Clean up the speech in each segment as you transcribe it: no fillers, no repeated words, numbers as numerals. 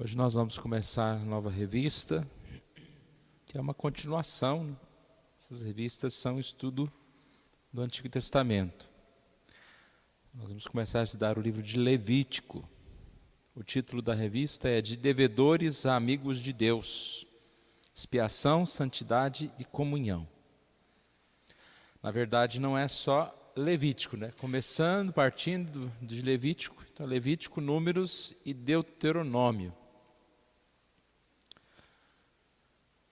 Hoje nós vamos começar a nova revista, que é uma continuação, né? Essas revistas são estudo do Antigo Testamento. Nós vamos começar a estudar o livro de Levítico. O título da revista é De Devedores a Amigos de Deus, Expiação, Santidade e Comunhão. Na verdade, não é só Levítico, né? Partindo de Levítico, então Levítico, Números e Deuteronômio.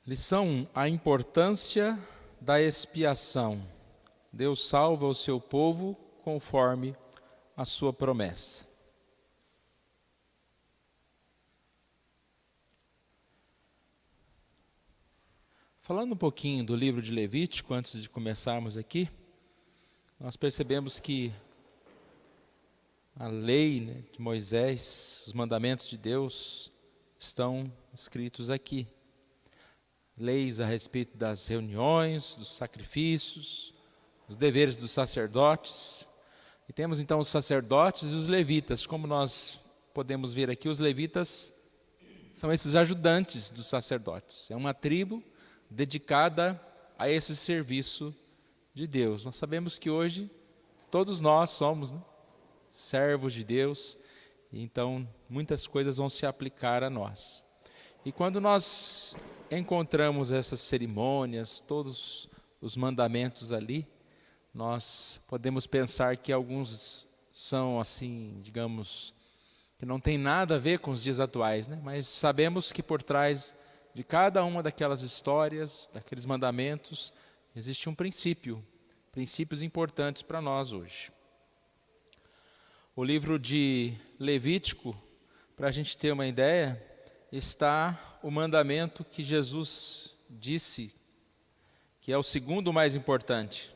Lição 1. A importância da expiação. Deus salva o seu povo conforme a sua promessa. Falando um pouquinho do livro de Levítico, antes de começarmos aqui, nós percebemos que a lei, né, de Moisés, os mandamentos de Deus, estão escritos aqui. Leis a respeito das reuniões, dos sacrifícios, os deveres dos sacerdotes. E temos então os sacerdotes e os levitas. Como nós podemos ver aqui, os levitas são esses ajudantes dos sacerdotes. É uma tribo dedicada a esse serviço de Deus. Nós sabemos que hoje todos nós somos, né, servos de Deus, e então muitas coisas vão se aplicar a nós. E quando nós encontramos essas cerimônias, todos os mandamentos ali, nós podemos pensar que alguns são assim, digamos, que não tem nada a ver com os dias atuais, né? Mas sabemos que por trás de cada uma daquelas histórias, daqueles mandamentos, existe um princípio, princípios importantes para nós hoje. O livro de Levítico, para a gente ter uma ideia, está o mandamento que Jesus disse, que é o segundo mais importante.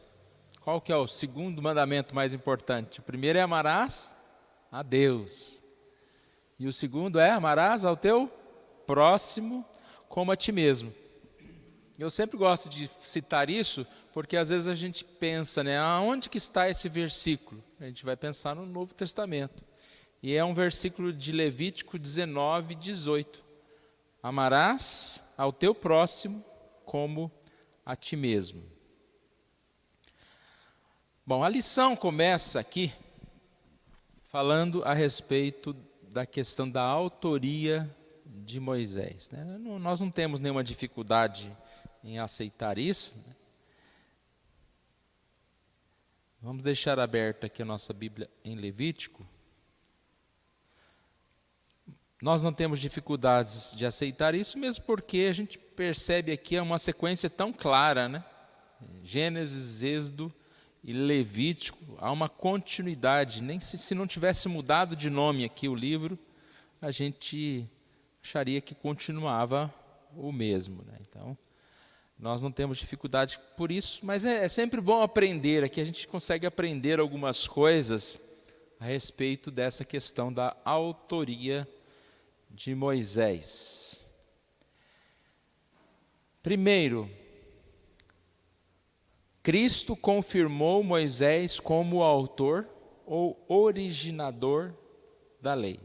Qual que é o segundo mandamento mais importante? O primeiro é amarás a Deus. E o segundo é amarás ao teu próximo como a ti mesmo. Eu sempre gosto de citar isso, porque às vezes a gente pensa, né, aonde que está esse versículo? A gente vai pensar no Novo Testamento. E é um versículo de Levítico 19, 18. Amarás ao teu próximo como a ti mesmo. Bom, a lição começa aqui falando a respeito da questão da autoria de Moisés, né? Nós não temos nenhuma dificuldade em aceitar isso, né? Vamos deixar aberta aqui a nossa Bíblia em Levítico. Nós não temos dificuldades de aceitar isso, mesmo porque a gente percebe aqui uma sequência tão clara, né? Gênesis, Êxodo e Levítico, há uma continuidade. Nem se não tivesse mudado de nome aqui o livro, a gente acharia que continuava o mesmo, né? Então, nós não temos dificuldade por isso, mas é sempre bom aprender. Aqui a gente consegue aprender algumas coisas a respeito dessa questão da autoria de Moisés. Primeiro, Cristo confirmou Moisés como o autor ou originador da lei.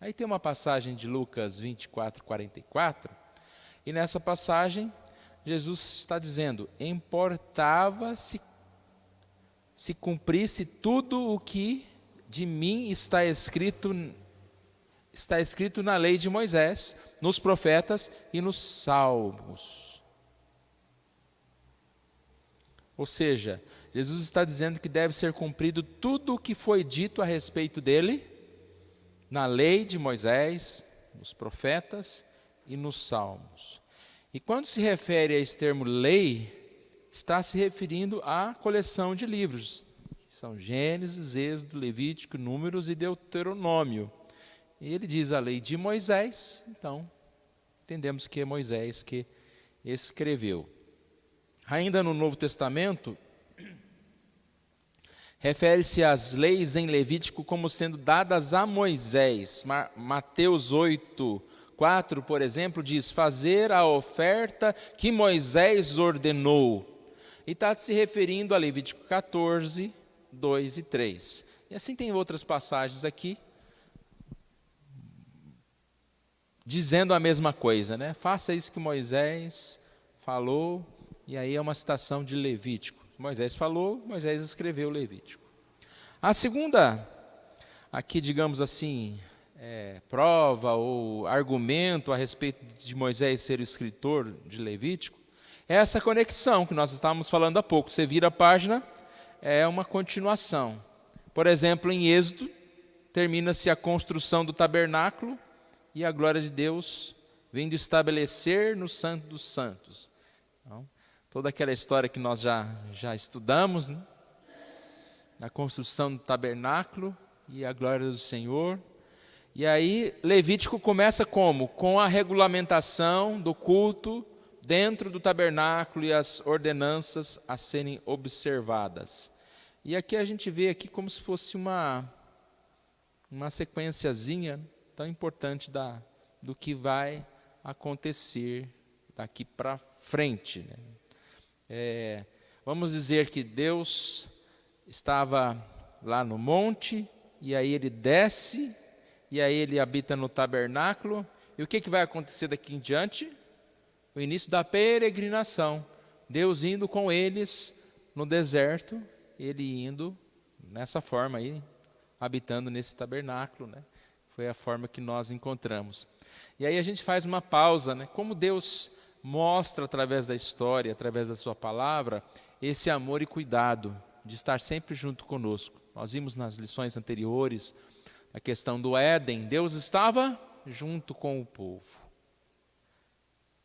Aí tem uma passagem de Lucas 24, 44, e nessa passagem Jesus está dizendo: importava se cumprisse tudo o que de mim está escrito na lei de Moisés, nos profetas e nos salmos. Ou seja, Jesus está dizendo que deve ser cumprido tudo o que foi dito a respeito dele na lei de Moisés, nos profetas e nos salmos. E quando se refere a esse termo lei, está se referindo à coleção de livros, que são Gênesis, Êxodo, Levítico, Números e Deuteronômio. E ele diz a lei de Moisés, então entendemos que é Moisés que escreveu. Ainda no Novo Testamento, refere-se às leis em Levítico como sendo dadas a Moisés. Mateus 8, 4, por exemplo, diz: fazer a oferta que Moisés ordenou. E está se referindo a Levítico 14, 2 e 3. E assim tem outras passagens aqui. dizendo a mesma coisa, né? Faça isso que Moisés falou, e aí é uma citação de Levítico. Moisés falou, Moisés escreveu Levítico. A segunda, aqui digamos assim, prova ou argumento a respeito de Moisés ser o escritor de Levítico, é essa conexão que nós estávamos falando há pouco. Você vira a página, é uma continuação. Por exemplo, em Êxodo, termina-se a construção do tabernáculo e a glória de Deus vindo estabelecer no Santo dos Santos. Então, toda aquela história que nós já estudamos, né? A construção do tabernáculo e a glória do Senhor. E aí, Levítico começa como? Com a regulamentação do culto dentro do tabernáculo e as ordenanças a serem observadas. E aqui a gente vê aqui como se fosse uma sequenciazinha tão importante do que vai acontecer daqui para frente, né? Vamos dizer que Deus estava lá no monte, e aí ele desce, e aí ele habita no tabernáculo, e o que vai acontecer daqui em diante? O início da peregrinação, Deus indo com eles no deserto, ele indo nessa forma aí, habitando nesse tabernáculo, né? Foi a forma que nós encontramos. E aí a gente faz uma pausa, né? Como Deus mostra através da história, através da sua palavra, esse amor e cuidado de estar sempre junto conosco. Nós vimos nas lições anteriores a questão do Éden, Deus estava junto com o povo.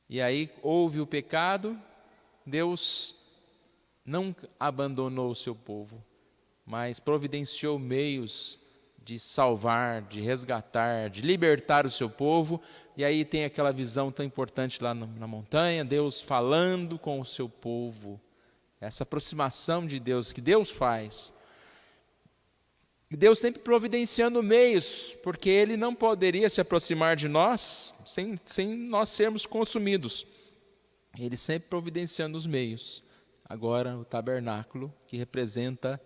E aí houve o pecado, Deus não abandonou o seu povo, mas providenciou meios de salvar, de resgatar, de libertar o seu povo. E aí tem aquela visão tão importante lá na montanha, Deus falando com o seu povo. Essa aproximação de Deus, que Deus faz. E Deus sempre providenciando meios, porque Ele não poderia se aproximar de nós sem nós sermos consumidos. Ele sempre providenciando os meios. Agora o tabernáculo, que representa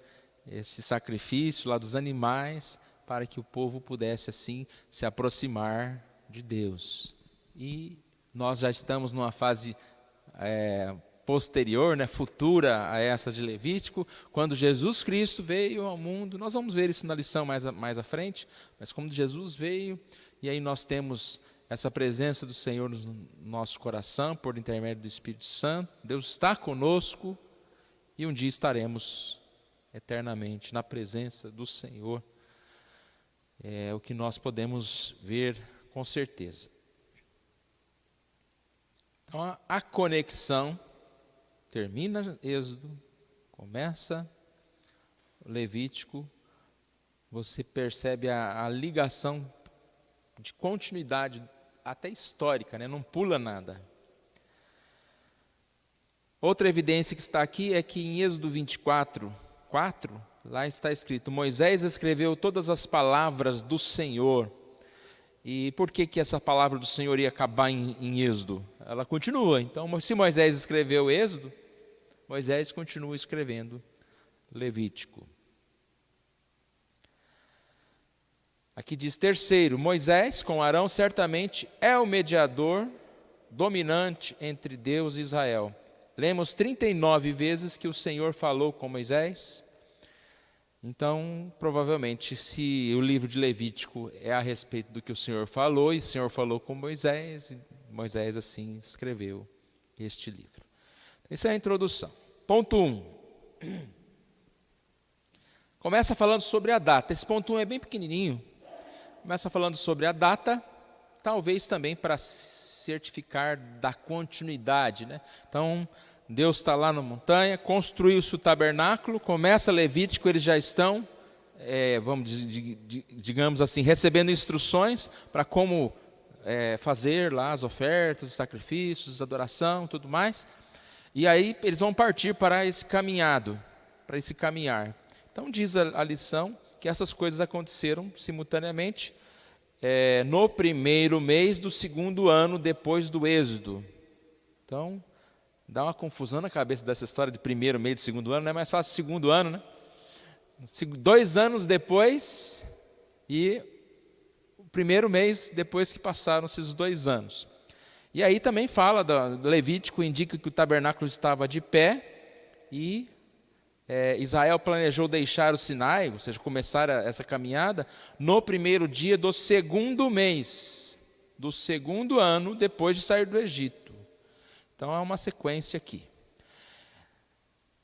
esse sacrifício lá dos animais, para que o povo pudesse assim se aproximar de Deus. E nós já estamos numa fase posterior, né, futura a essa de Levítico, quando Jesus Cristo veio ao mundo. Nós vamos ver isso na lição mais à frente, mas como Jesus veio, e aí nós temos essa presença do Senhor no nosso coração, por intermédio do Espírito Santo. Deus está conosco, e um dia estaremos eternamente na presença do Senhor. É o que nós podemos ver com certeza. Então a conexão termina Êxodo, começa Levítico, você percebe a ligação de continuidade até histórica, né? Não pula nada. Outra evidência que está aqui é que em Êxodo 24, 4, lá está escrito: Moisés escreveu todas as palavras do Senhor. E por que essa palavra do Senhor ia acabar em Êxodo? Ela continua. Então, se Moisés escreveu Êxodo, Moisés continua escrevendo Levítico. Aqui diz terceiro: Moisés com Arão certamente é o mediador dominante entre Deus e Israel. Lemos 39 vezes que o Senhor falou com Moisés. Então, provavelmente, se o livro de Levítico é a respeito do que o Senhor falou, e o Senhor falou com Moisés, e Moisés assim escreveu este livro. Isso é a introdução. Ponto 1. Começa falando sobre a data. Esse ponto 1 é bem pequenininho. Começa falando sobre a data, talvez também para certificar da continuidade, né? Então, Deus está lá na montanha, construiu-se o tabernáculo, começa Levítico, eles já estão, digamos assim, recebendo instruções para como fazer lá as ofertas, os sacrifícios, a adoração, tudo mais. E aí eles vão partir para esse caminhar. Então diz a lição que essas coisas aconteceram simultaneamente no primeiro mês do segundo ano depois do Êxodo. Então, dá uma confusão na cabeça dessa história de primeiro mês do segundo ano, não é mais fácil segundo ano, né? 2 anos depois, e primeiro mês depois que passaram-se os 2 anos. E aí também fala, do Levítico indica que o tabernáculo estava de pé e Israel planejou deixar o Sinai, ou seja, começar essa caminhada, no primeiro dia do 2º mês, do 2º ano depois de sair do Egito. Então há uma sequência aqui.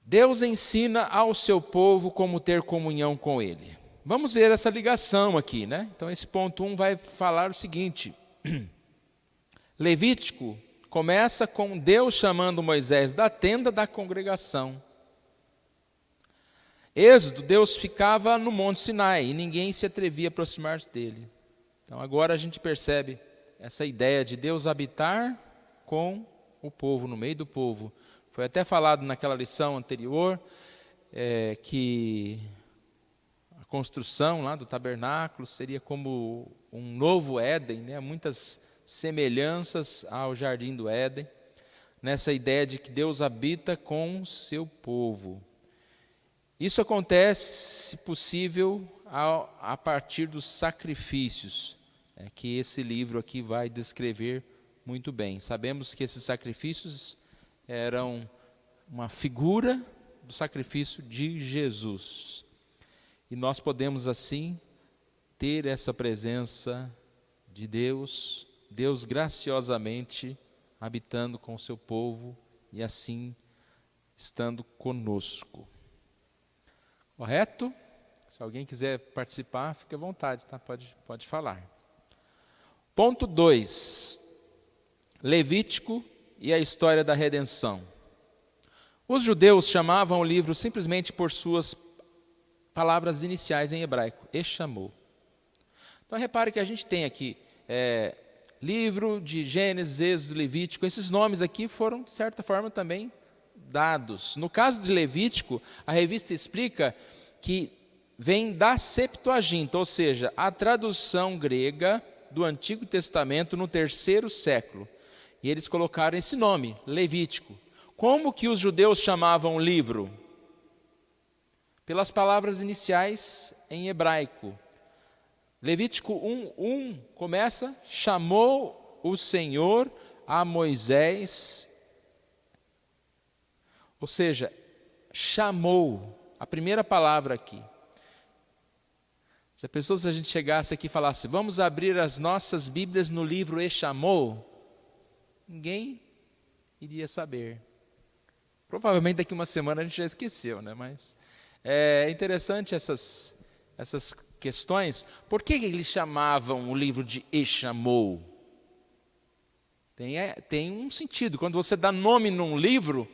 Deus ensina ao seu povo como ter comunhão com Ele. Vamos ver essa ligação aqui, né? Então esse ponto 1 vai falar o seguinte. Levítico começa com Deus chamando Moisés da tenda da congregação. Êxodo, Deus ficava no Monte Sinai e ninguém se atrevia a aproximar-se dele. Então agora a gente percebe essa ideia de Deus habitar com o povo, no meio do povo. Foi até falado naquela lição anterior que a construção lá do tabernáculo seria como um novo Éden, né? Muitas semelhanças ao jardim do Éden, nessa ideia de que Deus habita com o seu povo. Isso acontece, se possível, a partir dos sacrifícios, que esse livro aqui vai descrever muito bem. Sabemos que esses sacrifícios eram uma figura do sacrifício de Jesus. E nós podemos, assim, ter essa presença de Deus, Deus graciosamente habitando com o seu povo e assim estando conosco. Correto? Se alguém quiser participar, fique à vontade, tá? Pode falar. Ponto 2. Levítico e a história da redenção. Os judeus chamavam o livro simplesmente por suas palavras iniciais em hebraico, Echamou. Então repare que a gente tem aqui livro de Gênesis, Êxodo, Levítico. Esses nomes aqui foram, de certa forma, também dados. No caso de Levítico, a revista explica que vem da Septuaginta, ou seja, a tradução grega do Antigo Testamento no 3º século. E eles colocaram esse nome, Levítico. Como que os judeus chamavam o livro? Pelas palavras iniciais em hebraico. Levítico 1:1 começa, chamou o Senhor a Moisés. Ou seja, chamou, a primeira palavra aqui. Já pensou se a gente chegasse aqui e falasse, vamos abrir as nossas Bíblias no livro E chamou? Ninguém iria saber. Provavelmente daqui uma semana a gente já esqueceu, né? Mas é interessante essas questões. Por que eles chamavam o livro de E chamou? Tem um sentido. Quando você dá nome num livro,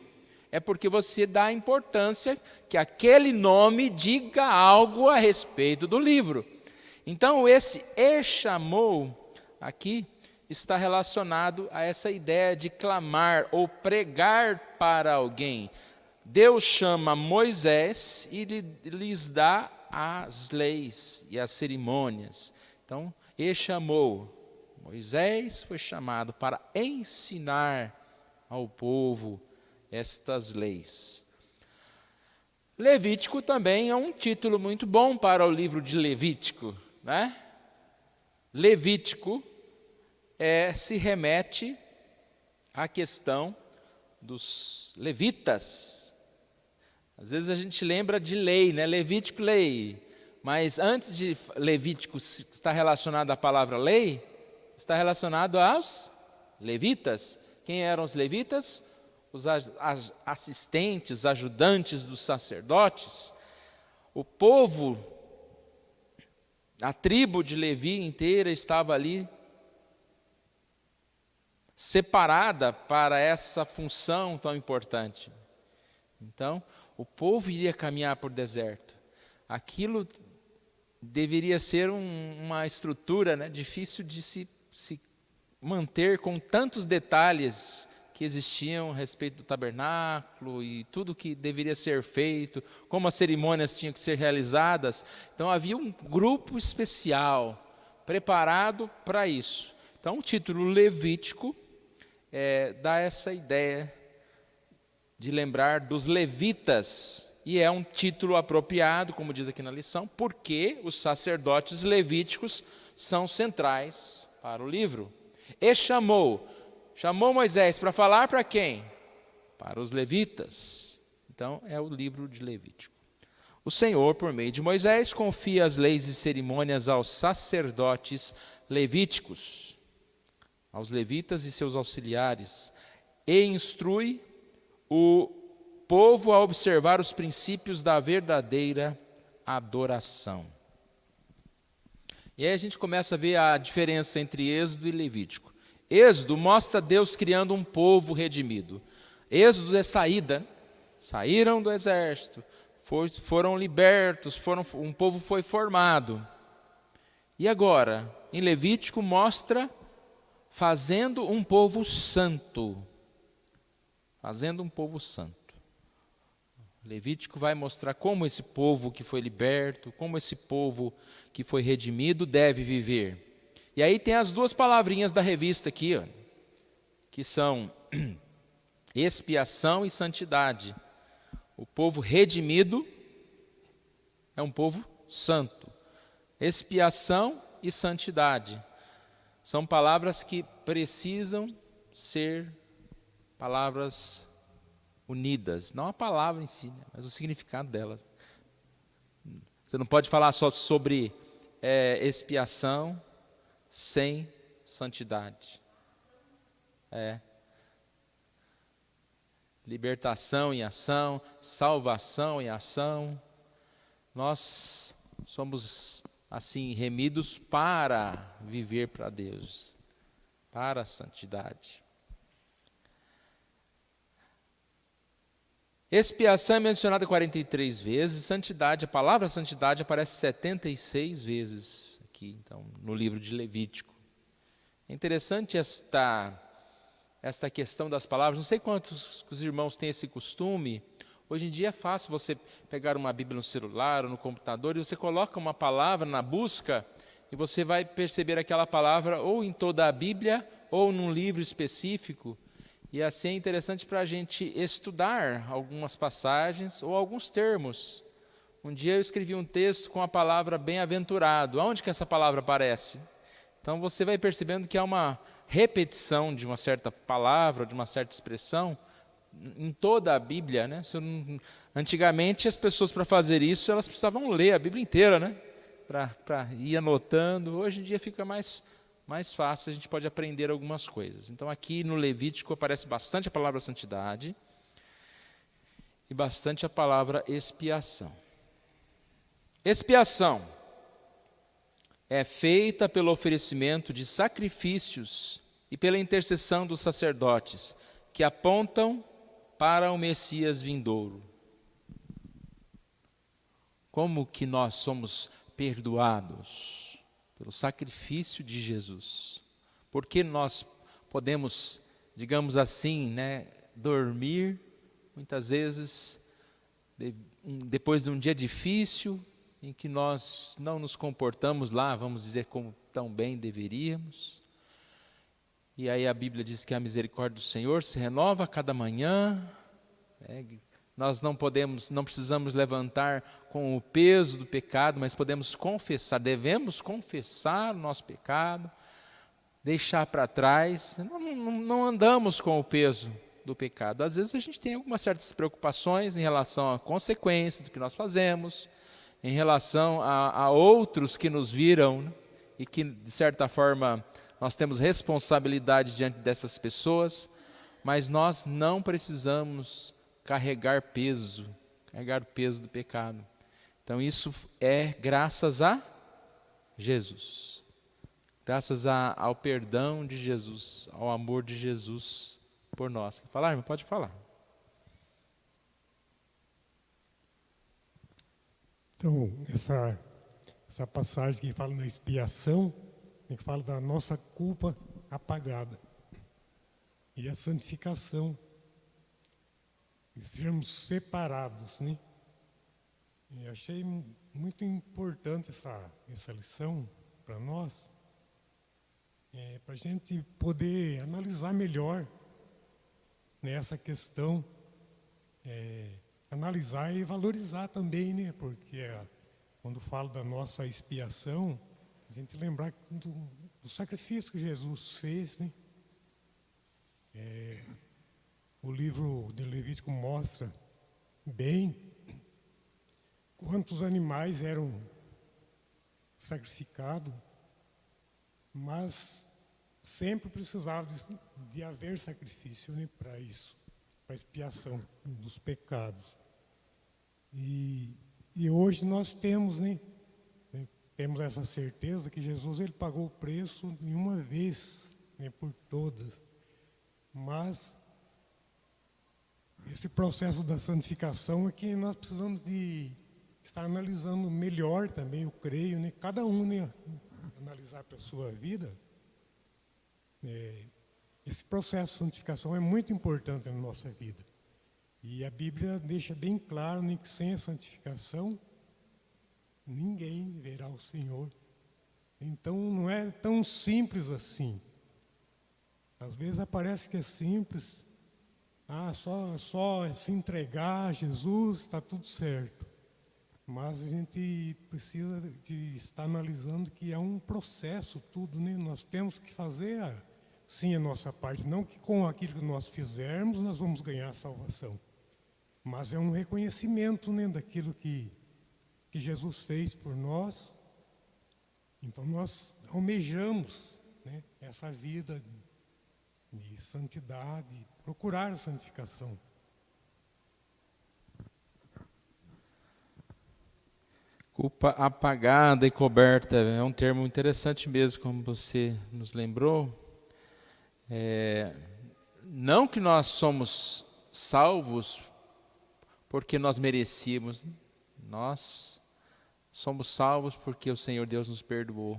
é porque você dá importância que aquele nome diga algo a respeito do livro. Então, esse E chamou aqui está relacionado a essa ideia de clamar ou pregar para alguém. Deus chama Moisés e lhes dá as leis e as cerimônias. Então, E chamou. Moisés foi chamado para ensinar ao povo estas leis. Levítico também é um título muito bom para o livro de Levítico, né? Levítico se remete à questão dos levitas. Às vezes a gente lembra de lei, né? Levítico, lei. Mas antes de Levítico estar relacionado à palavra lei, está relacionado aos levitas. Quem eram os levitas? Os assistentes, ajudantes dos sacerdotes. O povo, a tribo de Levi inteira estava ali separada para essa função tão importante. Então, o povo iria caminhar por deserto. Aquilo deveria ser uma estrutura, né, difícil de se manter com tantos detalhes que existiam a respeito do tabernáculo e tudo que deveria ser feito, como as cerimônias tinham que ser realizadas. Então havia um grupo especial preparado para isso. Então o título Levítico dá essa ideia de lembrar dos levitas e é um título apropriado, como diz aqui na lição, porque os sacerdotes levíticos são centrais para o livro. E chamou Moisés para falar para quem? Para os levitas. Então é o livro de Levítico. O Senhor, por meio de Moisés, confia as leis e cerimônias aos sacerdotes levíticos, aos levitas e seus auxiliares, e instrui o povo a observar os princípios da verdadeira adoração. E aí a gente começa a ver a diferença entre Êxodo e Levítico. Êxodo mostra Deus criando um povo redimido. Êxodo é saída, saíram do exército, foram libertos, um povo foi formado. E agora, em Levítico mostra fazendo um povo santo. Fazendo um povo santo. Levítico vai mostrar como esse povo que foi liberto, como esse povo que foi redimido deve viver. E aí tem as duas palavrinhas da revista aqui, ó, que são expiação e santidade. O povo redimido é um povo santo. Expiação e santidade são palavras que precisam ser palavras unidas, não a palavra em si, mas o significado delas. Você não pode falar só sobre expiação sem santidade. Libertação em ação, salvação em ação. Nós somos assim remidos para viver para Deus, para a santidade. Expiação é mencionada 43 vezes, santidade, a palavra santidade aparece 76 vezes aqui, então, no livro de Levítico. É interessante esta questão das palavras, não sei quantos os irmãos têm esse costume. Hoje em dia é fácil você pegar uma Bíblia no celular ou no computador e você coloca uma palavra na busca e você vai perceber aquela palavra ou em toda a Bíblia ou num livro específico. E assim é interessante para a gente estudar algumas passagens ou alguns termos. Um dia eu escrevi um texto com a palavra bem-aventurado. Aonde que essa palavra aparece? Então você vai percebendo que há uma repetição de uma certa palavra, de uma certa expressão, em toda a Bíblia, né? Antigamente as pessoas, para fazer isso, elas precisavam ler a Bíblia inteira, né? Para ir anotando. Hoje em dia fica mais fácil, a gente pode aprender algumas coisas. Então aqui no Levítico aparece bastante a palavra santidade e bastante a palavra expiação. Expiação é feita pelo oferecimento de sacrifícios e pela intercessão dos sacerdotes, que apontam para o Messias vindouro. Como que nós somos perdoados? Pelo sacrifício de Jesus. Porque nós podemos, digamos assim, né, dormir, muitas vezes, depois de um dia difícil, em que nós não nos comportamos lá, vamos dizer, como tão bem deveríamos. E aí a Bíblia diz que a misericórdia do Senhor se renova a cada manhã. Nós não precisamos levantar com o peso do pecado, mas podemos confessar, devemos confessar o nosso pecado, deixar para trás. Não andamos com o peso do pecado. Às vezes a gente tem algumas certas preocupações em relação à consequência do que nós fazemos, em relação a outros que nos viram, né? E que, de certa forma, nós temos responsabilidade diante dessas pessoas, mas nós não precisamos carregar o peso do pecado. Então isso é graças a Jesus, graças ao perdão de Jesus, ao amor de Jesus por nós. Quer falar, irmão? Pode falar. Então, essa passagem que fala na expiação, que fala da nossa culpa apagada, e a santificação, e sermos separados, né? E achei muito importante essa lição para nós, para a gente poder analisar melhor nessa questão, analisar e valorizar também, né? Porque quando falo da nossa expiação, a gente lembrar do sacrifício que Jesus fez, né? O livro de Levítico mostra bem quantos animais eram sacrificados, mas sempre precisava de haver sacrifício, né, para isso, para expiação dos pecados. E hoje nós temos, né, temos essa certeza que Jesus ele pagou o preço em uma vez, né, por todas. Mas esse processo da santificação é que nós precisamos de estar analisando melhor também, eu creio, né, cada um, né, analisar para a sua vida. Esse processo de santificação é muito importante na nossa vida. E a Bíblia deixa bem claro, né, que sem a santificação, ninguém verá o Senhor. Então não é tão simples assim. Às vezes parece que é simples, só se entregar a Jesus, está tudo certo. Mas a gente precisa de estar analisando que é um processo tudo, né? Nós temos que fazer sim a nossa parte, não que com aquilo que nós fizermos nós vamos ganhar a salvação. Mas é um reconhecimento, né, daquilo que Jesus fez por nós. Então nós almejamos, né, essa vida de santidade, procurar a santificação. Culpa apagada e coberta é um termo interessante mesmo, como você nos lembrou. Não que nós somos salvos porque nós merecíamos, nós somos salvos porque o Senhor Deus nos perdoou.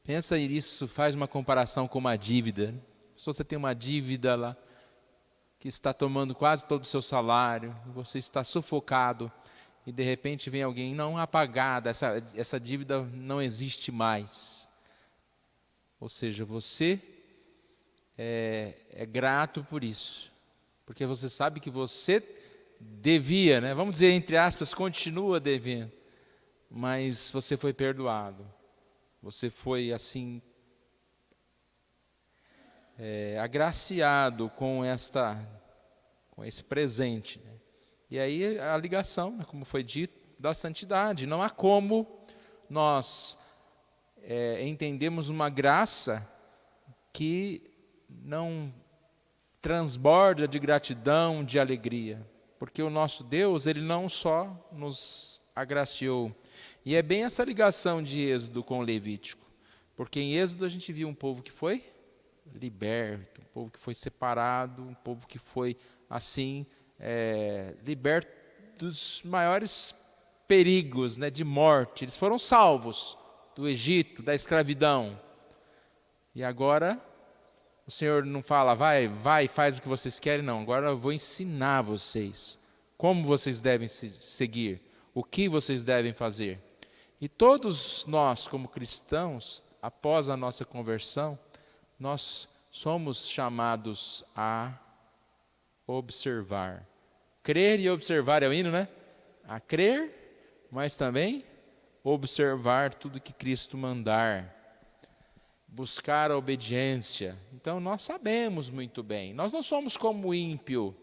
Pensa nisso, faz uma comparação com uma dívida. Se você tem uma dívida lá, que está tomando quase todo o seu salário, você está sufocado, e de repente vem alguém, não, apagada, essa dívida não existe mais. Ou seja, você é grato por isso, porque você sabe que você devia, né? Vamos dizer, entre aspas, continua devendo, mas você foi perdoado, você foi assim, agraciado com esse presente, né? E aí a ligação, né, como foi dito, da santidade. Não há como nós entendemos uma graça que não transborda de gratidão, de alegria. Porque o nosso Deus, Ele não só nos agraciou. E é bem essa ligação de Êxodo com o Levítico. Porque em Êxodo a gente viu um povo que foi liberto, um povo que foi separado, um povo que foi assim, liberto dos maiores perigos, né, de morte. Eles foram salvos do Egito, da escravidão. E agora o Senhor não fala, vai, faz o que vocês querem, não. Agora eu vou ensinar vocês como vocês devem seguir, o que vocês devem fazer. E todos nós, como cristãos, após a nossa conversão, nós somos chamados a observar. Crer e observar é o hino, né? A crer, mas também observar tudo que Cristo mandar. Buscar a obediência. Então nós sabemos muito bem. Nós não somos como o ímpio.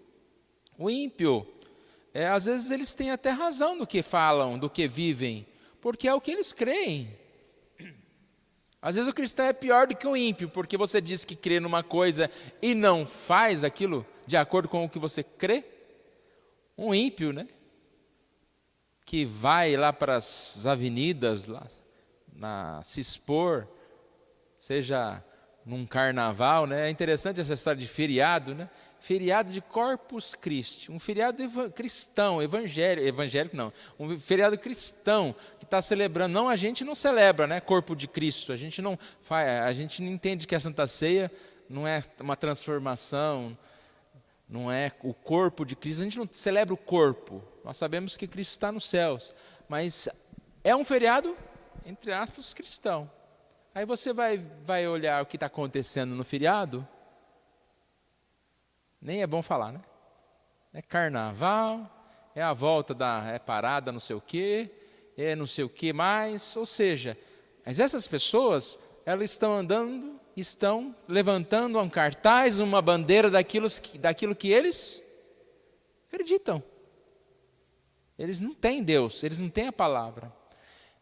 O ímpio, às vezes eles têm até razão do que falam, do que vivem, porque é o que eles creem. Às vezes o cristão é pior do que o ímpio, porque você diz que crê numa coisa e não faz aquilo de acordo com o que você crê. Um ímpio, né, que vai lá para as avenidas, lá, se expor, seja num carnaval, né? É interessante essa história de feriado, né? Feriado de Corpus Christi, um feriado cristão, evangélico não, um feriado cristão que está celebrando. Não, a gente não celebra, né? Corpo de Cristo. A gente não entende que a Santa Ceia não é uma transformação, não é o corpo de Cristo. A gente não celebra o corpo. Nós sabemos que Cristo está nos céus, mas é um feriado, entre aspas, cristão. Aí você vai olhar o que está acontecendo no feriado, nem é bom falar, né? É carnaval, é a volta é parada não sei o quê, é não sei o que mais. Ou seja, mas essas pessoas, elas estão andando, estão levantando um cartaz, uma bandeira daquilo que eles acreditam. Eles não têm Deus, eles não têm a palavra.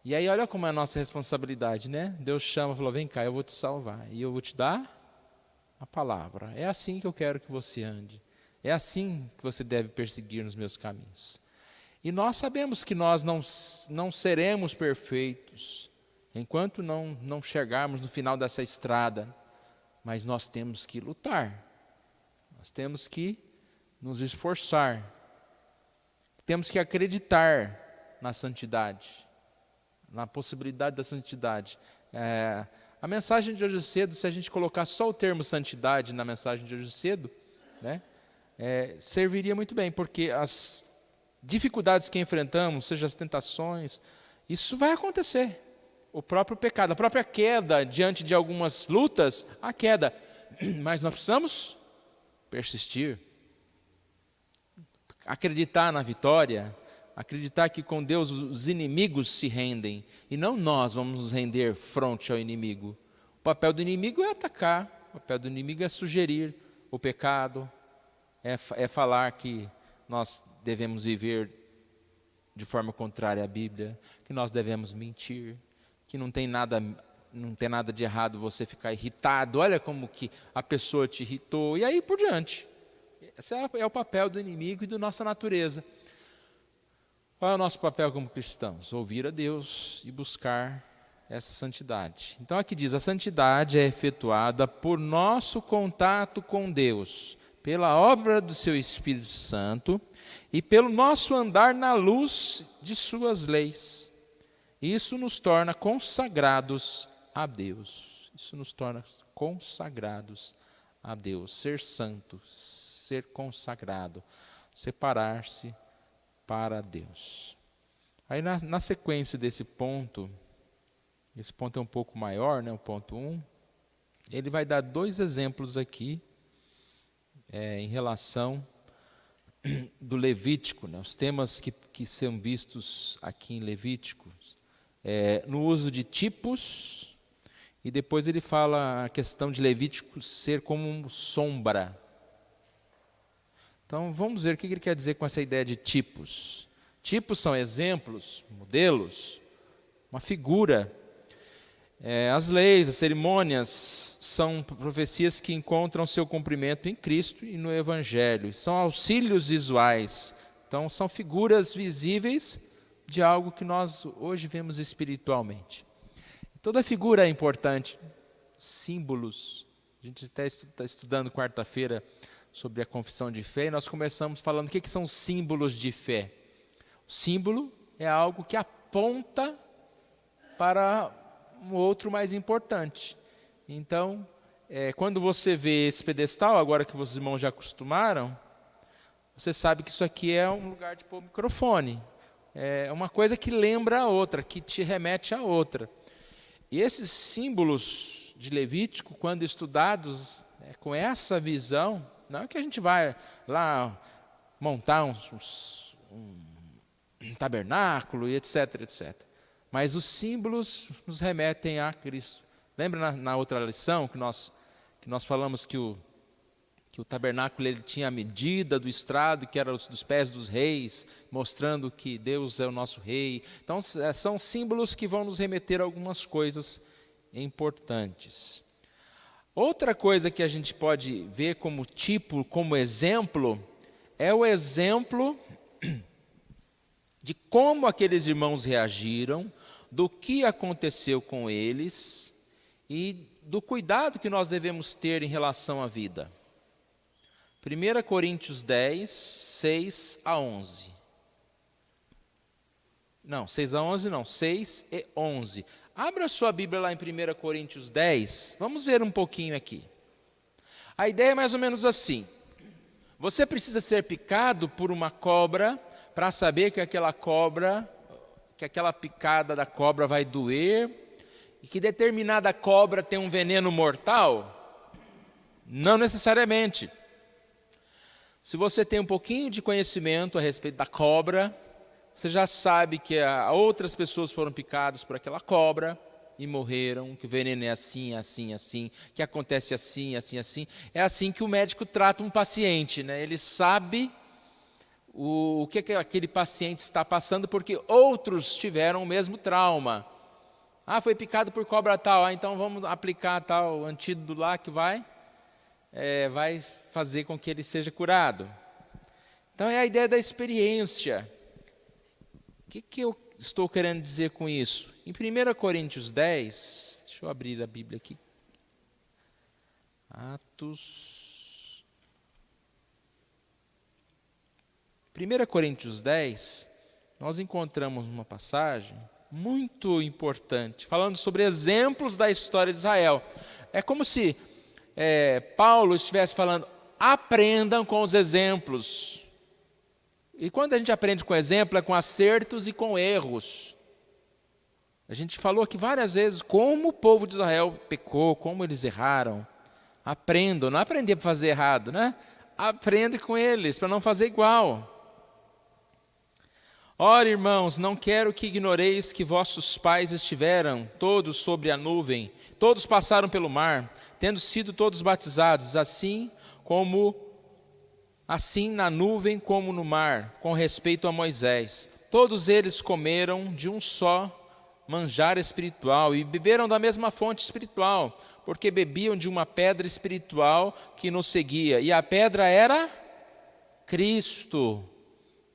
E aí olha como é a nossa responsabilidade, né? Deus chama e falou, vem cá, eu vou te salvar. E eu vou te dar a palavra. É assim que eu quero que você ande. É assim que você deve perseguir nos meus caminhos. E nós sabemos que nós não seremos perfeitos enquanto não chegarmos no final dessa estrada. Mas nós temos que lutar. Nós temos que nos esforçar. Temos que acreditar na santidade, na possibilidade da santidade. A mensagem de hoje cedo, se a gente colocar só o termo santidade na mensagem de hoje cedo, né, serviria muito bem, porque as dificuldades que enfrentamos, seja as tentações, isso vai acontecer. O próprio pecado, a própria queda diante de algumas lutas, a queda. Mas nós precisamos persistir, acreditar na vitória, acreditar que com Deus os inimigos se rendem, e não nós vamos nos render fronte ao inimigo. O papel do inimigo é atacar, o papel do inimigo é sugerir o pecado, é falar que nós devemos viver de forma contrária à Bíblia, que nós devemos mentir, que não tem nada de errado você ficar irritado, olha como que a pessoa te irritou, e aí por diante. Esse é o papel do inimigo e da nossa natureza. Qual é o nosso papel como cristãos? Ouvir a Deus e buscar essa santidade. Então aqui diz, a santidade é efetuada por nosso contato com Deus, pela obra do seu Espírito Santo e pelo nosso andar na luz de suas leis. Isso nos torna consagrados a Deus. Isso nos torna consagrados a Deus. Ser santo, ser consagrado, separar-se para Deus. Aí na sequência desse ponto, esse ponto é um pouco maior, né, o ponto 1, ele vai dar 2 exemplos aqui, em relação do Levítico, né, os temas que são vistos aqui em Levíticos, no uso de tipos, e depois ele fala a questão de Levítico ser como sombra. Então vamos ver o que ele quer dizer com essa ideia de tipos. Tipos são exemplos, modelos, uma figura. As leis, as cerimônias são profecias que encontram seu cumprimento em Cristo e no Evangelho. São auxílios visuais, então são figuras visíveis de algo que nós hoje vemos espiritualmente. Toda figura é importante, símbolos. A gente está estudando quarta-feira sobre a confissão de fé, e nós começamos falando o que são símbolos de fé. O símbolo é algo que aponta para um outro mais importante. Então, quando você vê esse pedestal, agora que os irmãos já acostumaram, você sabe que isso aqui é um lugar de pôr microfone. É uma coisa que lembra a outra, que te remete a outra. E esses símbolos de Levítico, quando estudados com essa visão, não é que a gente vai lá montar um tabernáculo e etc, etc. Mas os símbolos nos remetem a Cristo. Lembra na outra lição que nós falamos que o tabernáculo ele tinha a medida do estrado, que era dos pés dos reis, mostrando que Deus é o nosso rei. Então, são símbolos que vão nos remeter a algumas coisas importantes. Outra coisa que a gente pode ver como tipo, como exemplo, é o exemplo de como aqueles irmãos reagiram, do que aconteceu com eles e do cuidado que nós devemos ter em relação à vida. 1 Coríntios 10, 6 a 11. Não, 6 a 11 não, 6 e 11. Abra sua Bíblia lá em 1 Coríntios 10, vamos ver um pouquinho aqui. A ideia é mais ou menos assim. Você precisa ser picado por uma cobra para saber que aquela picada da cobra vai doer e que determinada cobra tem um veneno mortal? Não necessariamente. Se você tem um pouquinho de conhecimento a respeito da cobra, você já sabe que outras pessoas foram picadas por aquela cobra e morreram, que o veneno é assim, assim, assim, que acontece assim, assim, assim. É assim que o médico trata um paciente, né? Ele sabe o que aquele paciente está passando, porque outros tiveram o mesmo trauma. Foi picado por cobra tal, então vamos aplicar tal antídoto lá que vai fazer com que ele seja curado. Então é a ideia da experiência. O que eu estou querendo dizer com isso? Em 1 Coríntios 10, deixa eu abrir a Bíblia aqui. Atos. 1 Coríntios 10, nós encontramos uma passagem muito importante, falando sobre exemplos da história de Israel. É como se Paulo estivesse falando, aprendam com os exemplos. E quando a gente aprende com exemplo, é com acertos e com erros. A gente falou aqui várias vezes como o povo de Israel pecou, como eles erraram. Aprendam, não aprender para fazer errado, né? Aprende com eles, para não fazer igual. Ora, irmãos, não quero que ignoreis que vossos pais estiveram todos sobre a nuvem, todos passaram pelo mar, tendo sido todos batizados, assim na nuvem como no mar, com respeito a Moisés. Todos eles comeram de um só manjar espiritual e beberam da mesma fonte espiritual, porque bebiam de uma pedra espiritual que nos seguia, e a pedra era Cristo.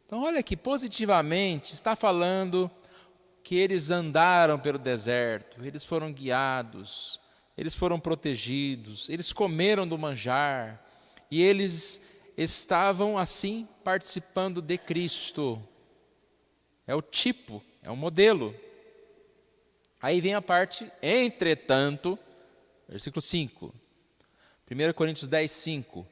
Então olha aqui, positivamente está falando que eles andaram pelo deserto, eles foram guiados, eles foram protegidos, eles comeram do manjar, e eles estavam assim participando de Cristo. É o tipo, é o modelo. Aí vem a parte, entretanto, versículo 5, 1 Coríntios 10, 5.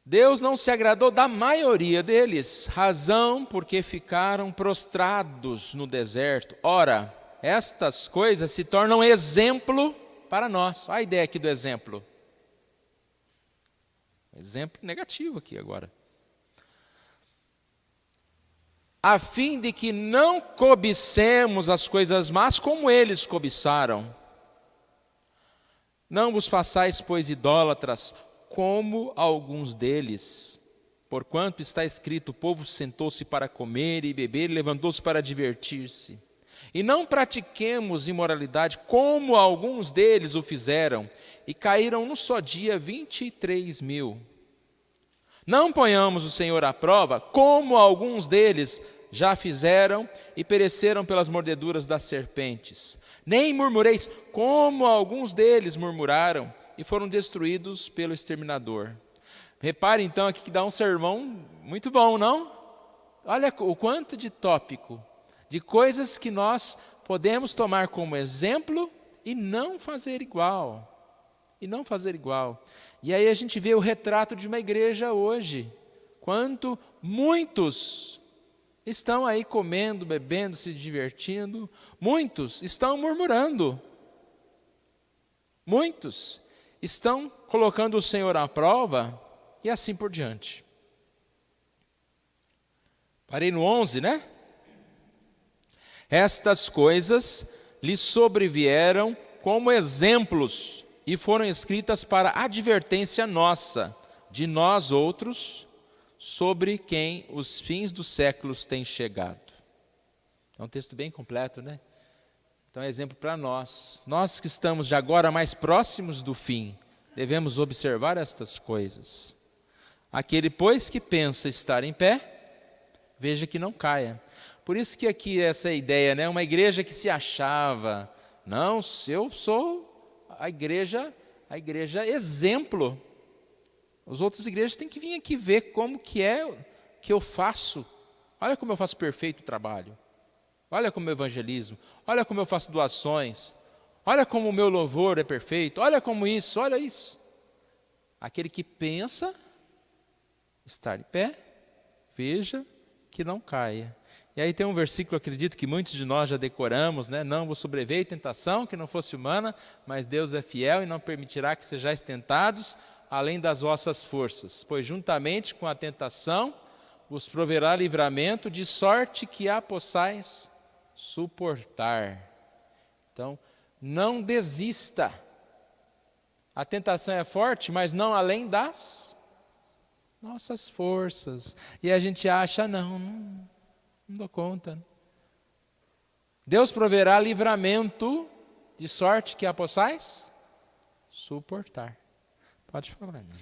Deus não se agradou da maioria deles, razão porque ficaram prostrados no deserto. Ora, estas coisas se tornam exemplo para nós. Olha a ideia aqui do exemplo. Exemplo negativo aqui agora. A fim de que não cobicemos as coisas más como eles cobiçaram. Não vos façais, pois, idólatras, como alguns deles. Porquanto está escrito, o povo sentou-se para comer e beber, e levantou-se para divertir-se. E não pratiquemos imoralidade, como alguns deles o fizeram, e caíram num só dia 23.000. Não ponhamos o Senhor à prova, como alguns deles já fizeram e pereceram pelas mordeduras das serpentes. Nem murmureis, como alguns deles murmuraram e foram destruídos pelo exterminador. Repare então aqui que dá um sermão muito bom, não? Olha o quanto de tópico, de coisas que nós podemos tomar como exemplo e não fazer igual. E não fazer igual. E aí a gente vê o retrato de uma igreja hoje. Quanto muitos estão aí comendo, bebendo, se divertindo. Muitos estão murmurando. Muitos estão colocando o Senhor à prova e assim por diante. Parei no 11, né? Estas coisas lhes sobrevieram como exemplos e foram escritas para advertência nossa, de nós outros, sobre quem os fins dos séculos têm chegado. É um texto bem completo, né? Então é exemplo para nós. Nós que estamos de agora mais próximos do fim, devemos observar estas coisas. Aquele, pois, que pensa estar em pé, veja que não caia. Por isso que aqui essa ideia, né? Uma igreja que se achava, não, eu sou a igreja exemplo. As outras igrejas têm que vir aqui ver como que é que eu faço. Olha como eu faço perfeito o trabalho. Olha como eu evangelismo. Olha como eu faço doações. Olha como o meu louvor é perfeito. Olha como isso, olha isso. Aquele que pensa estar de pé, veja que não caia. E aí tem um versículo, acredito que muitos de nós já decoramos, né? Não vos sobreveio tentação que não fosse humana, mas Deus é fiel e não permitirá que sejais tentados além das vossas forças, pois juntamente com a tentação vos proverá livramento, de sorte que a possais suportar. Então, não desista. A tentação é forte, mas não além das nossas forças. E a gente acha, não dou conta. Deus proverá livramento, de sorte que a possais suportar. Pode falar, irmã.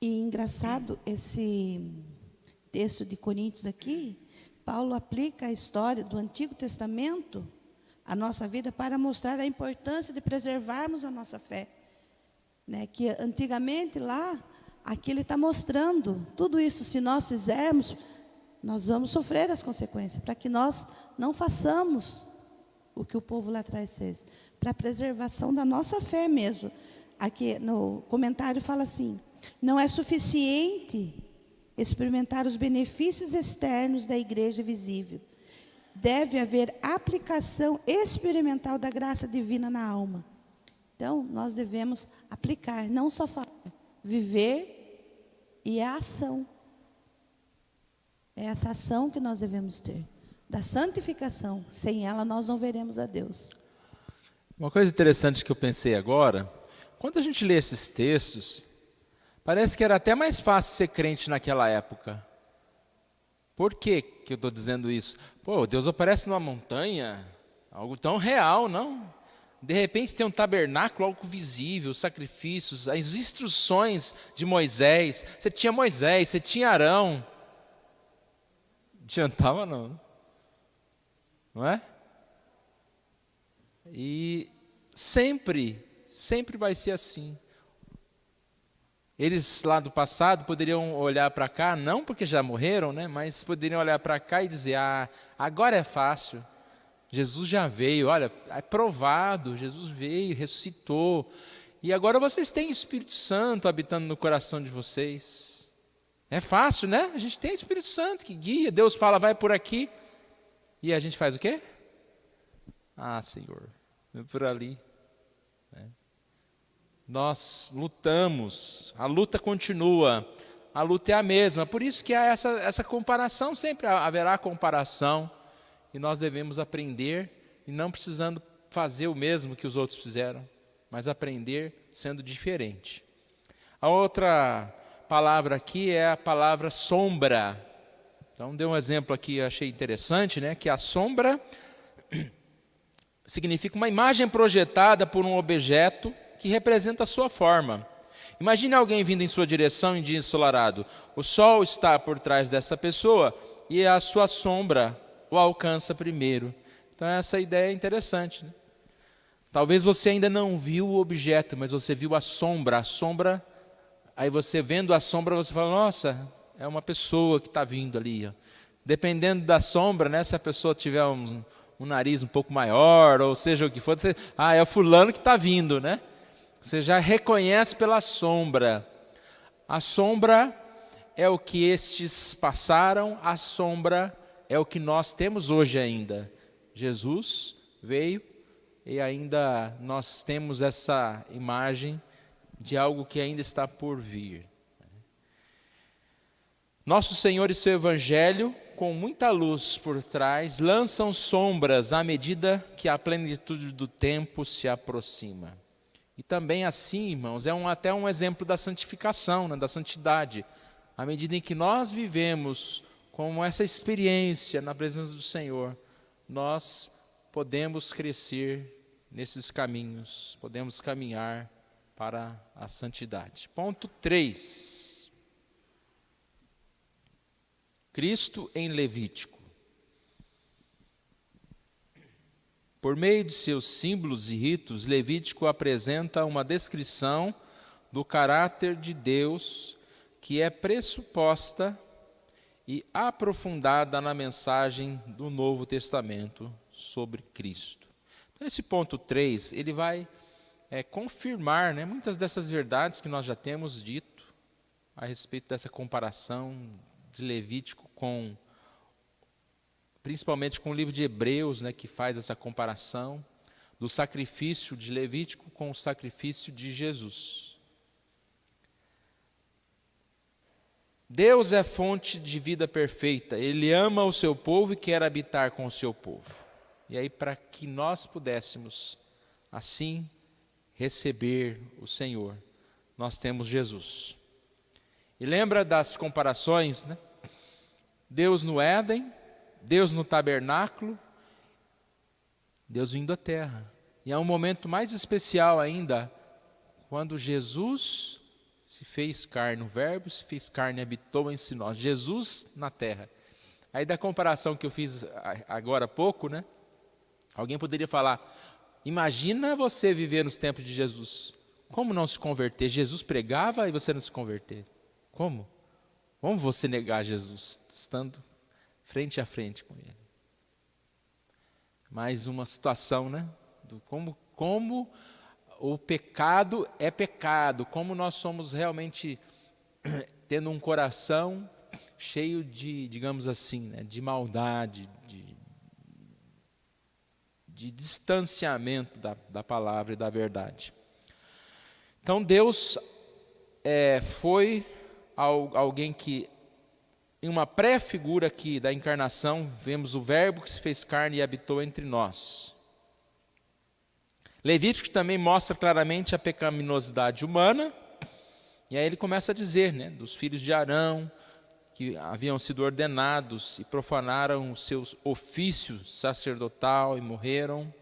E engraçado, esse texto de Coríntios aqui, Paulo aplica a história do Antigo Testamento à nossa vida para mostrar a importância de preservarmos a nossa fé. Né? Que antigamente lá, aqui ele está mostrando, tudo isso se nós fizermos, nós vamos sofrer as consequências, para que nós não façamos o que o povo lá atrás fez, para a preservação da nossa fé mesmo. Aqui no comentário fala assim: não é suficiente experimentar os benefícios externos da igreja visível. Deve haver aplicação experimental da graça divina na alma. Então, nós devemos aplicar, não só falar, viver e a ação. É essa ação que nós devemos ter, da santificação. Sem ela, nós não veremos a Deus. Uma coisa interessante que eu pensei agora, quando a gente lê esses textos, parece que era até mais fácil ser crente naquela época. Por que eu estou dizendo isso? Deus aparece numa montanha, algo tão real, não? De repente tem um tabernáculo, algo visível, sacrifícios, as instruções de Moisés. Você tinha Moisés, você tinha Arão. Não adiantava não é? E sempre vai ser assim. Eles lá do passado poderiam olhar para cá, não porque já morreram, né? Mas poderiam olhar para cá e dizer, agora é fácil. Jesus já veio, olha, é provado, Jesus veio, ressuscitou. E agora vocês têm o Espírito Santo habitando no coração de vocês. É fácil, né? A gente tem o Espírito Santo que guia, Deus fala, vai por aqui. E a gente faz o quê? Senhor, vai por ali. Nós lutamos, a luta continua, a luta é a mesma. Por isso que há essa comparação, sempre haverá comparação. E nós devemos aprender, e não precisando fazer o mesmo que os outros fizeram, mas aprender sendo diferente. A outra palavra aqui é a palavra sombra. Então, dei um exemplo aqui, eu achei interessante, né? Que a sombra significa uma imagem projetada por um objeto que representa a sua forma. Imagine alguém vindo em sua direção em dia ensolarado. O sol está por trás dessa pessoa e a sua sombra o alcança primeiro. Então essa ideia é interessante, né? Talvez você ainda não viu o objeto, mas você viu a sombra. Aí você vendo a sombra, você fala, nossa, é uma pessoa que está vindo ali. Ó. Dependendo da sombra, né, se a pessoa tiver um nariz um pouco maior, ou seja o que for, você, é o fulano que está vindo, né? Você já reconhece pela sombra. A sombra é o que estes passaram, a sombra é o que nós temos hoje ainda. Jesus veio e ainda nós temos essa imagem de algo que ainda está por vir. Nosso Senhor e seu Evangelho, com muita luz por trás, lançam sombras à medida que a plenitude do tempo se aproxima. E também assim, irmãos, até um exemplo da santificação, né, da santidade. À medida em que nós vivemos com essa experiência na presença do Senhor, nós podemos crescer nesses caminhos, podemos caminhar para a santidade. Ponto 3. Cristo em Levítico. Por meio de seus símbolos e ritos, Levítico apresenta uma descrição do caráter de Deus que é pressuposta e aprofundada na mensagem do Novo Testamento sobre Cristo. Então, esse ponto 3, ele vai confirmar, né, muitas dessas verdades que nós já temos dito a respeito dessa comparação de Levítico principalmente com o livro de Hebreus, né, que faz essa comparação do sacrifício de Levítico com o sacrifício de Jesus. Deus é fonte de vida perfeita. Ele ama o seu povo e quer habitar com o seu povo. E aí, para que nós pudéssemos, assim, receber o Senhor, nós temos Jesus. E lembra das comparações, né? Deus no Éden, Deus no tabernáculo, Deus vindo à terra. E há um momento mais especial ainda, quando Jesus se fez carne, o Verbo se fez carne e habitou entre nós. Jesus na terra. Aí da comparação que eu fiz agora há pouco, né? Alguém poderia falar, imagina você viver nos tempos de Jesus. Como não se converter? Jesus pregava e você não se converter. Como? Como você negar Jesus, estando frente a frente com Ele? Mais uma situação, né? Como o pecado é pecado, como nós somos realmente tendo um coração cheio de, digamos assim, né, de maldade, de distanciamento da palavra e da verdade. Então Deus foi alguém que, em uma pré-figura aqui da encarnação, vemos o Verbo que se fez carne e habitou entre nós. Levítico também mostra claramente a pecaminosidade humana, e aí ele começa a dizer, né, dos filhos de Arão, que haviam sido ordenados e profanaram o seu ofício sacerdotal e morreram.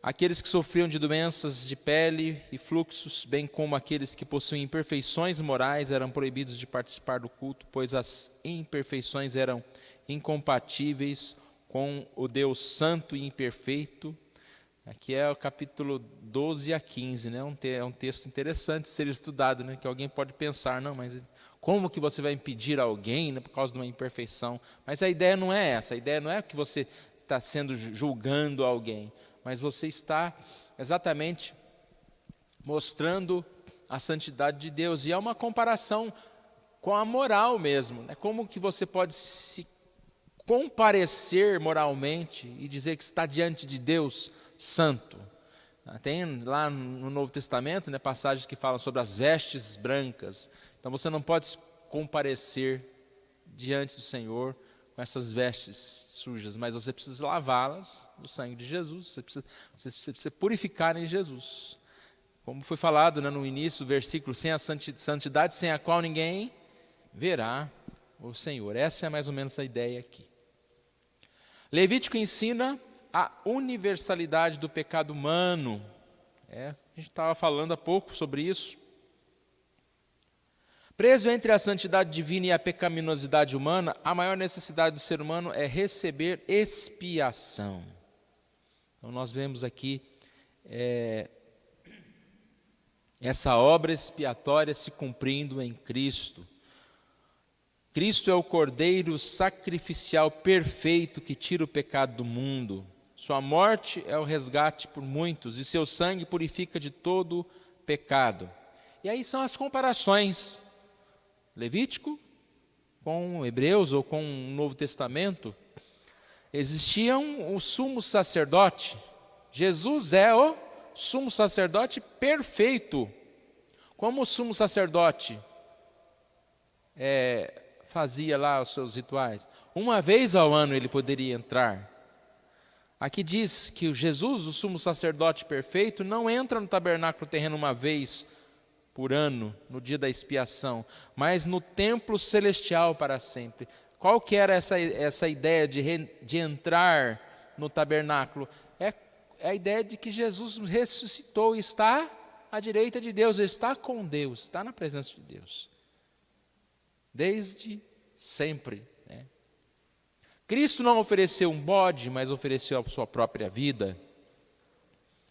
Aqueles que sofriam de doenças de pele e fluxos, bem como aqueles que possuíam imperfeições morais, eram proibidos de participar do culto, pois as imperfeições eram incompatíveis com o Deus santo e imperfeito. Aqui é o capítulo 12 a 15, né? É um texto interessante de ser estudado, né? Que alguém pode pensar, não, mas como que você vai impedir alguém, né, por causa de uma imperfeição? Mas a ideia não é essa, a ideia não é que você está julgando alguém, mas você está exatamente mostrando a santidade de Deus. E é uma comparação com a moral mesmo, né? Como que você pode se comparecer moralmente e dizer que está diante de Deus santo? Tem lá no Novo Testamento, né, passagens que falam sobre as vestes brancas. Então você não pode comparecer diante do Senhor com essas vestes sujas, mas você precisa lavá-las no sangue de Jesus, você precisa purificar em Jesus. Como foi falado, né, no início do versículo, sem a santidade sem a qual ninguém verá o Senhor. Essa é mais ou menos a ideia aqui. Levítico ensina a universalidade do pecado humano. A gente estava falando há pouco sobre isso. Preso entre a santidade divina e a pecaminosidade humana, a maior necessidade do ser humano é receber expiação. Então nós vemos aqui essa obra expiatória se cumprindo em Cristo. Cristo é o Cordeiro sacrificial perfeito que tira o pecado do mundo. Sua morte é o resgate por muitos e seu sangue purifica de todo pecado. E aí são as comparações. Levítico com Hebreus ou com o Novo Testamento. Existia o sumo sacerdote. Jesus é o sumo sacerdote perfeito. Como o sumo sacerdote fazia lá os seus rituais? Uma vez ao ano ele poderia entrar. Aqui diz que o Jesus, o sumo sacerdote perfeito, não entra no tabernáculo terreno uma vez por ano, no dia da expiação, mas no templo celestial para sempre. Qual que era essa ideia de entrar no tabernáculo? É a ideia de que Jesus ressuscitou e está à direita de Deus, está com Deus, está na presença de Deus. Desde sempre. Né? Cristo não ofereceu um bode, mas ofereceu a sua própria vida.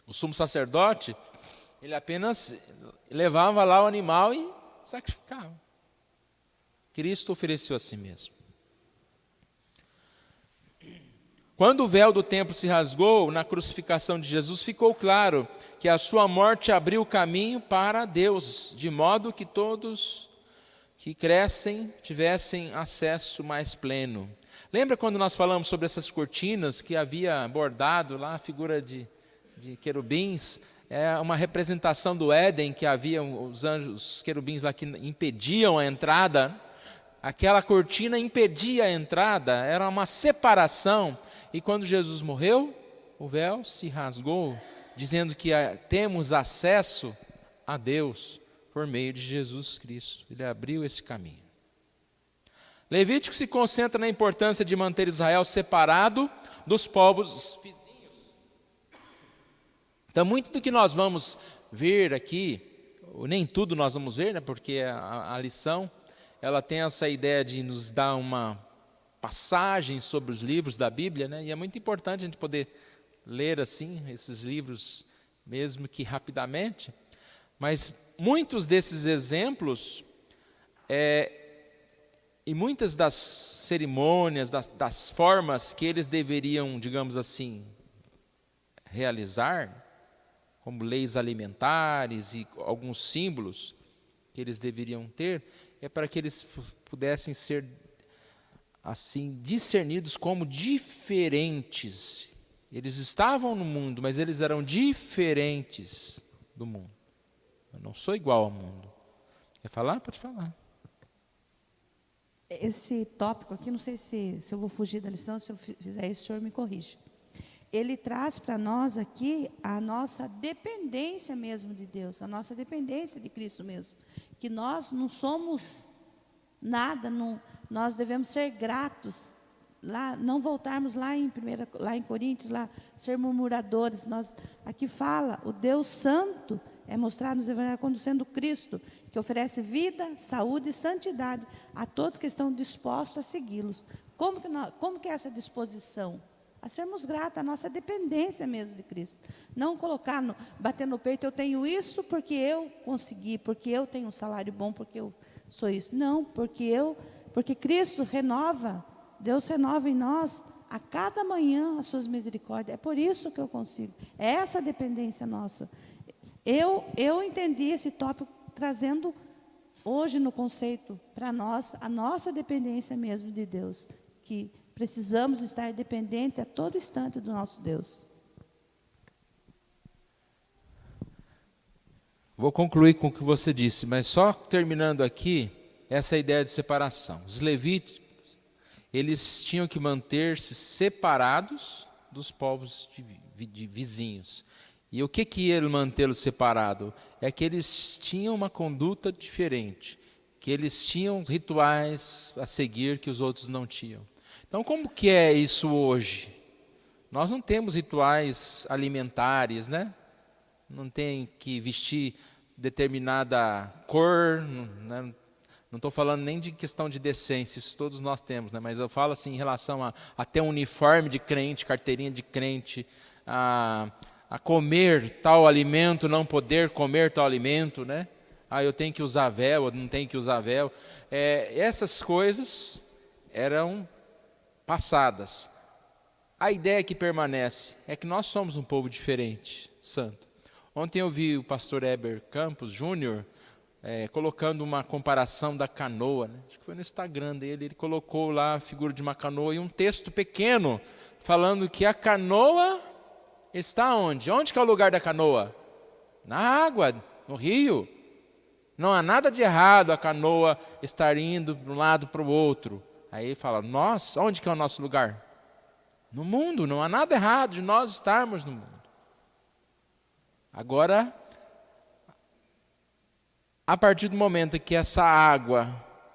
O sumo sacerdote, ele apenas levava lá o animal e sacrificava. Cristo ofereceu a si mesmo. Quando o véu do templo se rasgou na crucificação de Jesus, ficou claro que a sua morte abriu o caminho para Deus, de modo que todos que crescem tivessem acesso mais pleno. Lembra quando nós falamos sobre essas cortinas que havia bordado lá a figura de querubins? é uma representação do Éden, que havia os anjos, os querubins lá que impediam a entrada. Aquela cortina impedia a entrada, era uma separação. E quando Jesus morreu, o véu se rasgou, dizendo que temos acesso a Deus por meio de Jesus Cristo. Ele abriu esse caminho. Levítico se concentra na importância de manter Israel separado dos povos vizinhos. Então, muito do que nós vamos ver aqui, nem tudo nós vamos ver, né, porque a lição ela tem essa ideia de nos dar uma passagem sobre os livros da Bíblia, né, e é muito importante a gente poder ler assim esses livros, mesmo que rapidamente, mas muitos desses exemplos e muitas das cerimônias, das formas que eles deveriam, digamos assim, realizar, como leis alimentares e alguns símbolos que eles deveriam ter, é para que eles pudessem ser assim discernidos como diferentes. Eles estavam no mundo, mas eles eram diferentes do mundo. Eu não sou igual ao mundo. Quer falar? Pode falar. Esse tópico aqui, não sei se eu vou fugir da lição, se eu fizer isso, o senhor me corrige. Ele traz para nós aqui a nossa dependência mesmo de Deus, a nossa dependência de Cristo mesmo. Que nós não somos nada, nós devemos ser gratos, lá, não voltarmos lá em Coríntios, lá, ser murmuradores. Aqui fala, o Deus Santo é mostrado nos evangelhos como sendo Cristo, que oferece vida, saúde e santidade a todos que estão dispostos a segui-los. Como que é essa disposição? A sermos gratos, a nossa dependência mesmo de Cristo. Não colocar, bater no peito, eu tenho isso porque eu consegui, porque eu tenho um salário bom, porque eu sou isso. Não, porque Cristo renova, Deus renova em nós a cada manhã as suas misericórdias. É por isso que eu consigo. É essa dependência nossa. Eu entendi esse tópico trazendo hoje no conceito para nós a nossa dependência mesmo de Deus, que precisamos estar dependentes a todo instante do nosso Deus. Vou concluir com o que você disse, mas só terminando aqui, essa ideia de separação. Os levíticos, eles tinham que manter-se separados dos povos de vizinhos. E o que ia mantê-los separados? É que eles tinham uma conduta diferente, que eles tinham rituais a seguir que os outros não tinham. Então, como que é isso hoje? Nós não temos rituais alimentares, né? Não tem que vestir determinada cor, né? Não estou falando nem de questão de decência, isso todos nós temos, né? Mas eu falo assim em relação a ter um uniforme de crente, carteirinha de crente, a comer tal alimento, não poder comer tal alimento, né? Eu tenho que usar véu, eu não tenho que usar véu. Essas coisas eram passadas. A ideia que permanece é que nós somos um povo diferente, santo. Ontem eu vi o pastor Heber Campos Júnior colocando uma comparação da canoa, né? Acho que foi no Instagram dele, ele colocou lá a figura de uma canoa e um texto pequeno falando que a canoa está onde? Onde que é o lugar da canoa? Na água, no rio. Não há nada de errado a canoa estar indo de um lado para o outro. Aí ele fala, nós, onde que é o nosso lugar? No mundo, não há nada errado de nós estarmos no mundo. Agora, a partir do momento que essa água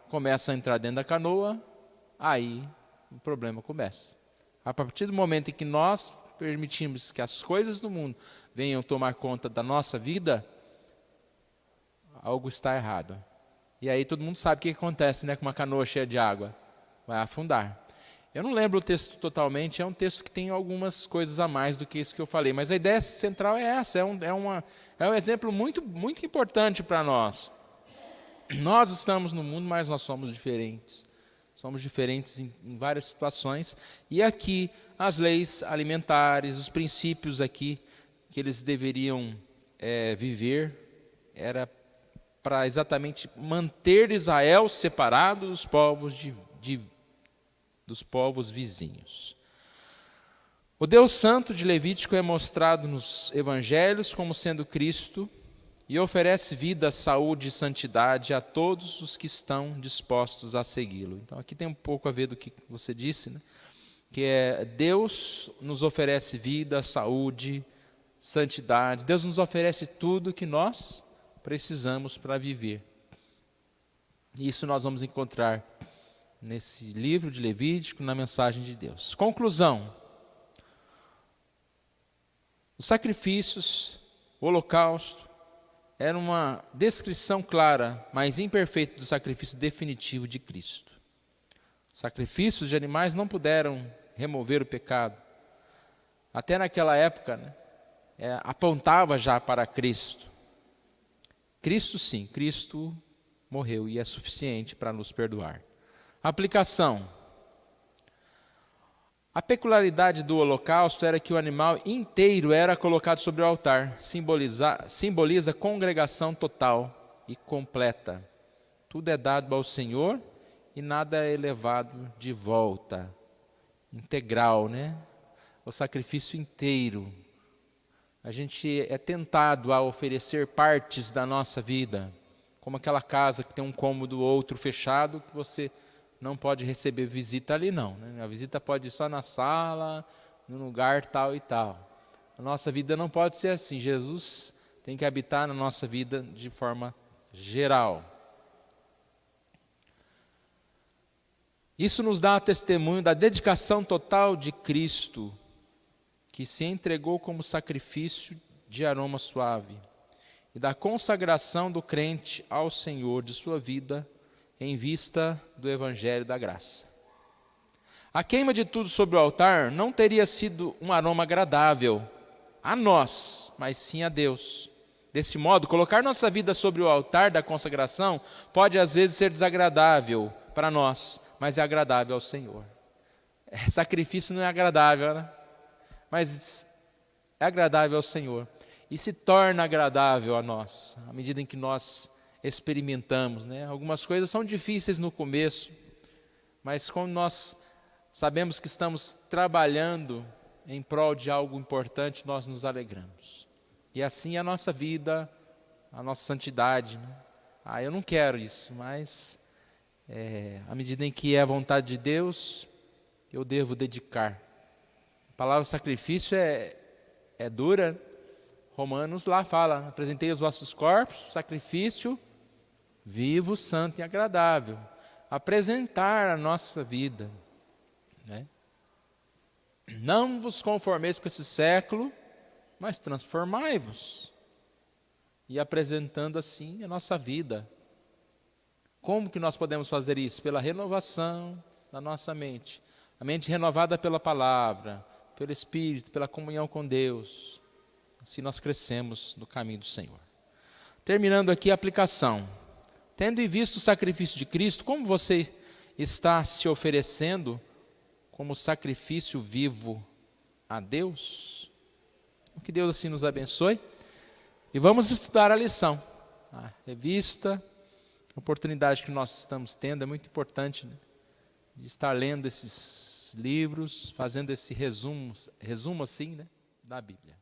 começa a entrar dentro da canoa, aí o problema começa. A partir do momento em que nós permitimos que as coisas do mundo venham tomar conta da nossa vida, algo está errado. E aí todo mundo sabe o que acontece, né, com uma canoa cheia de água. Vai afundar. Eu não lembro o texto totalmente, é um texto que tem algumas coisas a mais do que isso que eu falei, mas a ideia central é essa, é um exemplo muito, muito importante para nós. Nós estamos no mundo, mas nós somos diferentes. Somos diferentes em várias situações, e aqui as leis alimentares, os princípios aqui que eles deveriam viver, era para exatamente manter Israel separado dos povos dos povos vizinhos. O Deus Santo de Levítico é mostrado nos evangelhos como sendo Cristo e oferece vida, saúde e santidade a todos os que estão dispostos a segui-lo. Então aqui tem um pouco a ver do que você disse, né? Que é Deus nos oferece vida, saúde, santidade. Deus nos oferece tudo que nós precisamos para viver. Isso nós vamos encontrar nesse livro de Levítico, na mensagem de Deus. Conclusão. Os sacrifícios, o holocausto, era uma descrição clara, mas imperfeita do sacrifício definitivo de Cristo. Sacrifícios de animais não puderam remover o pecado. Até naquela época, né, apontava já para Cristo. Cristo sim, Cristo morreu e é suficiente para nos perdoar. Aplicação. A peculiaridade do holocausto era que o animal inteiro era colocado sobre o altar, simboliza congregação total e completa. Tudo é dado ao Senhor e nada é levado de volta. Integral, né? O sacrifício inteiro. A gente é tentado a oferecer partes da nossa vida, como aquela casa que tem um cômodo outro fechado, que você não pode receber visita ali não, né? A visita pode ir só na sala, no lugar tal e tal. A nossa vida não pode ser assim. Jesus tem que habitar na nossa vida de forma geral. Isso nos dá testemunho da dedicação total de Cristo, que se entregou como sacrifício de aroma suave, e da consagração do crente ao Senhor de sua vida, em vista do Evangelho da Graça. A queima de tudo sobre o altar não teria sido um aroma agradável a nós, mas sim a Deus. Desse modo, colocar nossa vida sobre o altar da consagração pode às vezes ser desagradável para nós, mas é agradável ao Senhor. Sacrifício não é agradável, né? Mas é agradável ao Senhor. E se torna agradável a nós, à medida em que nós experimentamos, né? Algumas coisas são difíceis no começo, mas quando nós sabemos que estamos trabalhando em prol de algo importante, nós nos alegramos. E assim a nossa vida, a nossa santidade, né? Eu não quero isso, mas à medida em que é a vontade de Deus, eu devo dedicar. A palavra sacrifício é dura. Romanos lá fala: apresentei os vossos corpos, sacrifício vivo, santo e agradável. Apresentar a nossa vida, né? Não vos conformeis com esse século, mas transformai-vos. E apresentando assim a nossa vida. Como que nós podemos fazer isso? Pela renovação da nossa mente. A mente renovada pela palavra, pelo Espírito, pela comunhão com Deus. Assim nós crescemos no caminho do Senhor. Terminando aqui a aplicação. Tendo em vista o sacrifício de Cristo, como você está se oferecendo como sacrifício vivo a Deus? Que Deus assim nos abençoe. E vamos estudar a lição. A revista, a oportunidade que nós estamos tendo é muito importante, né? De estar lendo esses livros, fazendo esse resumo assim, né, da Bíblia.